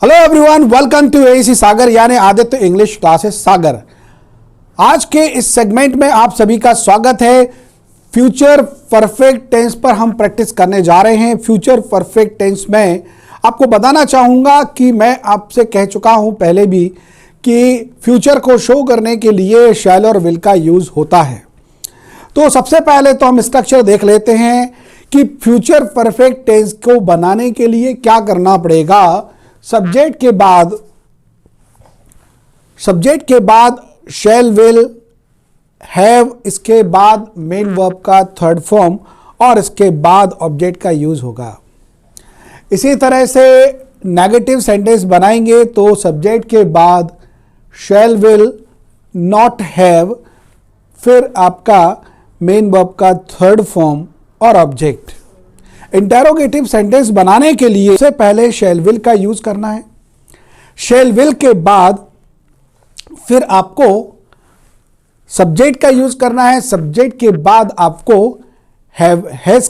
Hello everyone, welcome to AC Sagar यानी Aditya English classes सागर। आज के इस सेगमेंट में आप सभी का स्वागत है। फ्यूचर परफेक्ट टेंस पर हम प्रैक्टिस करने जा रहे हैं। फ्यूचर परफेक्ट टेंस में आपको बताना चाहूंगा कि मैं आपसे कह चुका हूं पहले भी कि फ्यूचर को शो करने के लिए शैल और विल का यूज होता है। तो सबसे पहले तो हम स्ट्रक्चर देख लेते हैं कि फ्यूचर परफेक्ट टेंस को बनाने के लिए क्या करना पड़ेगा। सब्जेक्ट के बाद शैल विल हैव, इसके बाद मेन वर्ब का थर्ड फॉर्म और इसके बाद ऑब्जेक्ट का यूज होगा। इसी तरह से नेगेटिव सेंटेंस बनाएंगे तो सब्जेक्ट के बाद शैल विल नॉट हैव, फिर आपका मेन वर्ब का थर्ड फॉर्म और ऑब्जेक्ट। इंटेरोगेटिव सेंटेंस बनाने के लिए सबसे पहले शैल विल का यूज करना है। शैल विल के बाद फिर आपको सब्जेक्ट का यूज करना है। सब्जेक्ट के बाद आपको हैव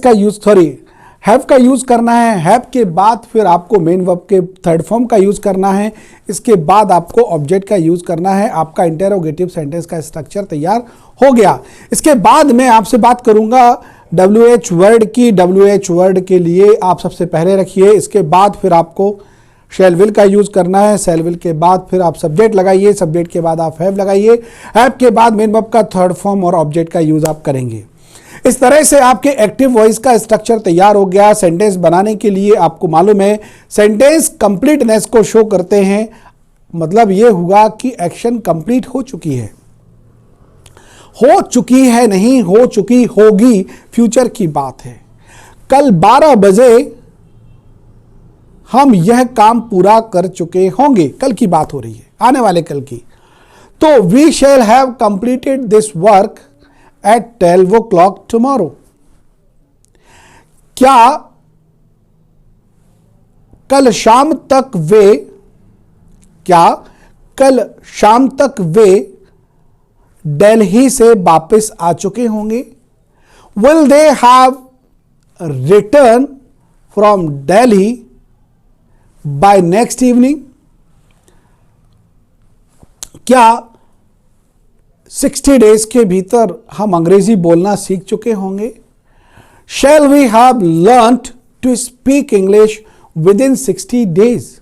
का यूज करना है। हैव के बाद फिर आपको मेन वर्ब के थर्ड फॉर्म का यूज करना है। इसके बाद आपको ऑब्जेक्ट का यूज करना है। आपका इंटेरोगेटिव सेंटेंस का स्ट्रक्चर तैयार हो गया। इसके बाद मैं आपसे बात करूंगा WH वर्ड की। WH वर्ड के लिए आप सबसे पहले रखिए। इसके बाद फिर आपको शैल विल का यूज करना है। शैल विल के बाद फिर आप सब्जेक्ट लगाइए। सब्जेक्ट के बाद आप हैव लगाइए। हैव के बाद मेन वर्ब का थर्ड फॉर्म और ऑब्जेक्ट का यूज आप करेंगे। इस तरह से आपके एक्टिव वॉइस का स्ट्रक्चर तैयार हो गया। सेंटेंस बनाने के लिए आपको मालूम है सेंटेंस कंप्लीटनेस को शो करते हैं। मतलब यह हुआ कि एक्शन कंप्लीट हो चुकी है। हो चुकी है नहीं, हो चुकी होगी, फ्यूचर की बात है। कल 12 बजे हम यह काम पूरा कर चुके होंगे। कल की बात हो रही है, आने वाले कल की। तो we shall have completed this work at 12 o'clock tomorrow। क्या कल शाम तक वे दिल्ली से वापस आ चुके होंगे। Will they have return from Delhi by next evening. क्या 60 डेज के भीतर हम अंग्रेजी बोलना सीख चुके होंगे। Shall we have learned to speak English within 60 days.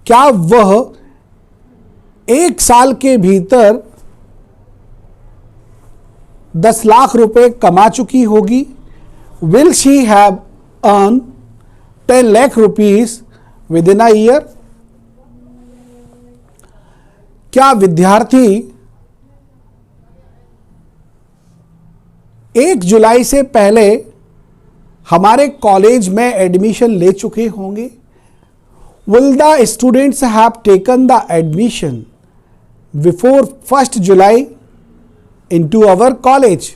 क्या वह 1 साल के भीतर 10 लाख रुपए कमा चुकी होगी। Will she have earn 10 lakh rupees with in a year. क्या विद्यार्थी 1 जुलाई से पहले हमारे कॉलेज में एडमिशन ले चुके होंगे। Will the students have taken the admission before 1st July into our college?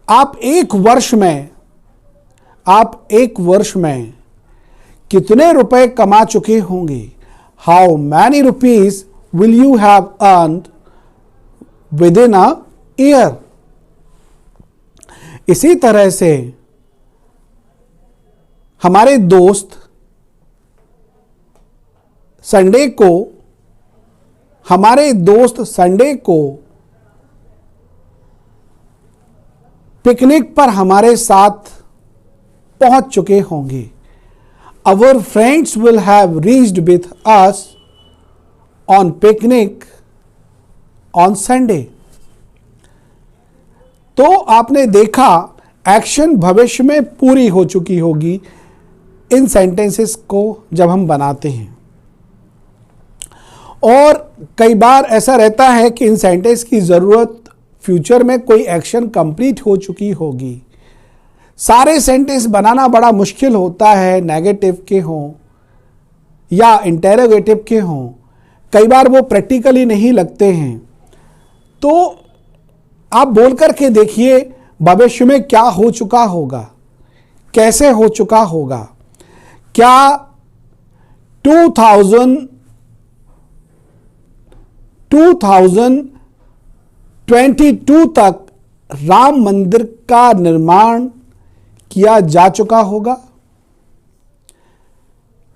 आप एक वर्ष में कितने रुपए कमा चुके होंगे। How many rupees will you have earned within a year? इसी तरह से हमारे दोस्त संडे को पिकनिक पर हमारे साथ पहुंच चुके होंगे। Our friends will have reached with us on picnic on Sunday। तो आपने देखा एक्शन भविष्य में पूरी हो चुकी होगी इन सेंटेंसेस को जब हम बनाते हैं। और कई बार ऐसा रहता है कि इन सेंटेंस की ज़रूरत फ्यूचर में कोई एक्शन कंप्लीट हो चुकी होगी। सारे सेंटेंस बनाना बड़ा मुश्किल होता है, नेगेटिव के हों या इंटेरोगेटिव के हों। कई बार वो प्रैक्टिकली नहीं लगते हैं। तो आप बोल करके देखिए भविष्य में क्या हो चुका होगा, कैसे हो चुका होगा। क्या 2000 2022 तक राम मंदिर का निर्माण किया जा चुका होगा?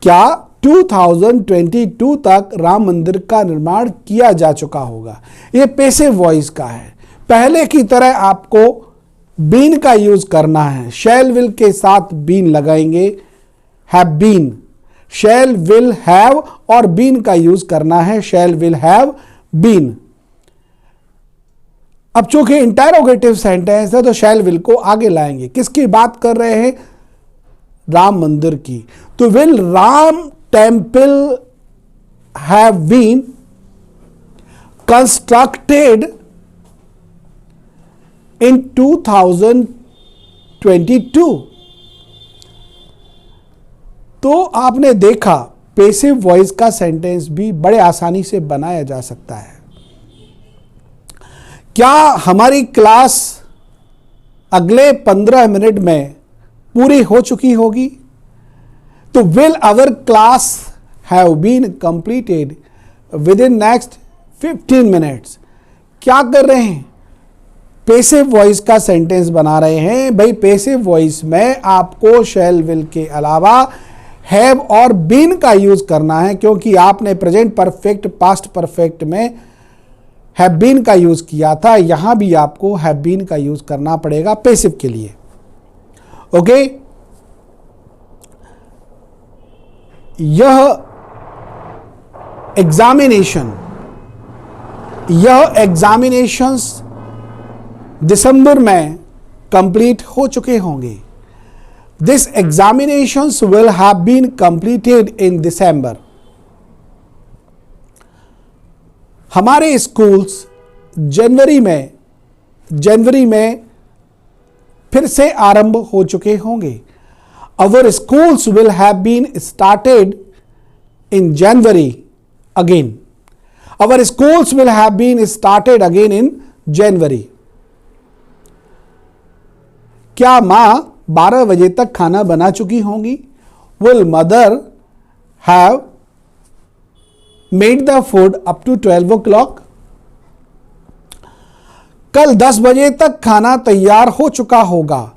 क्या 2022 तक राम मंदिर का निर्माण किया जा चुका होगा? यह पैसिव वॉइस का है। पहले की तरह आपको बीन का यूज करना है। शैल विल के साथ बीन लगाएंगे, have been. Shall will have और बीन का यूज करना है, शैल विल हैव बीन। अब चूंकि इंटरोगेटिव सेंटेंस है तो शैल विल को आगे लाएंगे। किसकी बात कर रहे हैं? राम मंदिर की। तो will Ram temple have been constructed in 2022? तो आपने देखा पैसिव वॉइस का सेंटेंस भी बड़े आसानी से बनाया जा सकता है। क्या हमारी क्लास अगले 15 मिनट में पूरी हो चुकी होगी? तो will our class have been completed within next 15 minutes? क्या कर रहे हैं? पैसिव वॉइस का सेंटेंस बना रहे हैं। भाई पैसिव वॉइस में आपको शैल विल के अलावा हैव और बीन का यूज करना है, क्योंकि आपने प्रेजेंट परफेक्ट, पास्ट परफेक्ट में हैव बीन का यूज किया था। यहां भी आपको हैव बीन का यूज करना पड़ेगा पैसिव के लिए। ओके, यह एग्जामिनेशंस दिसंबर में कंप्लीट हो चुके होंगे। This examinations will have been completed in December. हमारे स्कूल्स जनवरी में फिर से आरंभ हो चुके होंगे। Our schools will have been started in January again. Our schools will have been started again in January. क्या माँ 12 बजे तक खाना बना चुकी होंगी? Will mother have made the food up to 12 o'clock? कल 10 बजे तक खाना तैयार हो चुका होगा।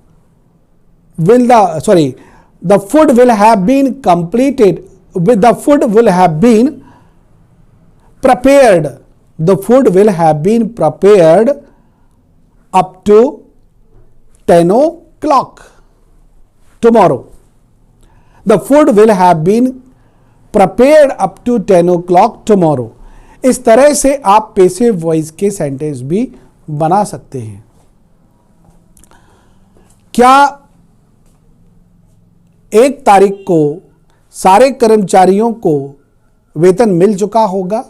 The food will have been completed. The food will have been prepared. The food will have been prepared up to 10 o'clock tomorrow. The food will have been prepared up to 10 o'clock tomorrow. इस तरह से आप passive voice के sentence भी बना सकते हैं। क्या 1 तारीख को सारे कर्मचारियों को वेतन मिल चुका होगा?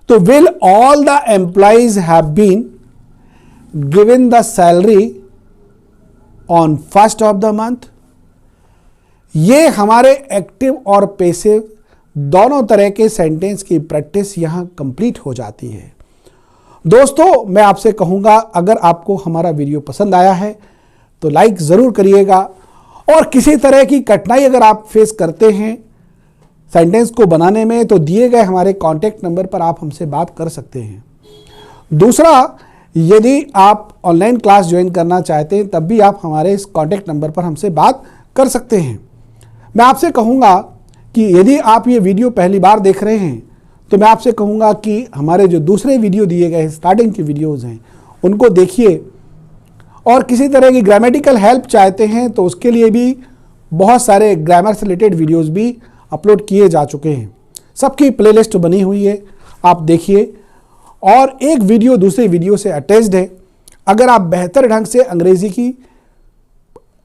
तो will all the employees have been given the salary on 1st of the month? ये हमारे एक्टिव और पैसिव दोनों तरह के सेंटेंस की प्रैक्टिस यहां कंप्लीट हो जाती है। दोस्तों, मैं आपसे कहूंगा, अगर आपको हमारा वीडियो पसंद आया है तो लाइक ज़रूर करिएगा, और किसी तरह की कठिनाई अगर आप फेस करते हैं सेंटेंस को बनाने में तो दिए गए हमारे कॉन्टैक्ट नंबर पर आप हमसे बात कर सकते हैं। दूसरा, यदि आप ऑनलाइन क्लास ज्वाइन करना चाहते हैं तब भी आप हमारे इस कॉन्टैक्ट नंबर पर हमसे बात कर सकते हैं। मैं आपसे कहूँगा कि यदि आप ये वीडियो पहली बार देख रहे हैं तो मैं आपसे कहूँगा कि हमारे जो दूसरे वीडियो दिए गए स्टार्टिंग की वीडियोज़ हैं उनको देखिए, और किसी तरह की ग्रामेटिकल हेल्प चाहते हैं तो उसके लिए भी बहुत सारे ग्रामर से रिलेटेड वीडियोज़ भी अपलोड किए जा चुके हैं। सबकी प्लेलिस्ट बनी हुई है, आप देखिए, और एक वीडियो दूसरे वीडियो से अटैच्ड है। अगर आप बेहतर ढंग से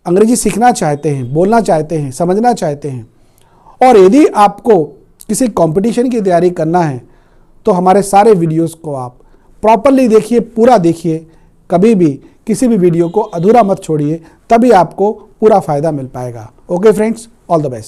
अंग्रेजी सीखना चाहते हैं, बोलना चाहते हैं, समझना चाहते हैं, और यदि आपको किसी कंपटीशन की तैयारी करना है तो हमारे सारे वीडियोस को आप प्रॉपरली देखिए, पूरा देखिए। कभी भी किसी भी वीडियो को अधूरा मत छोड़िए, तभी आपको पूरा फ़ायदा मिल पाएगा। Okay friends, all the best.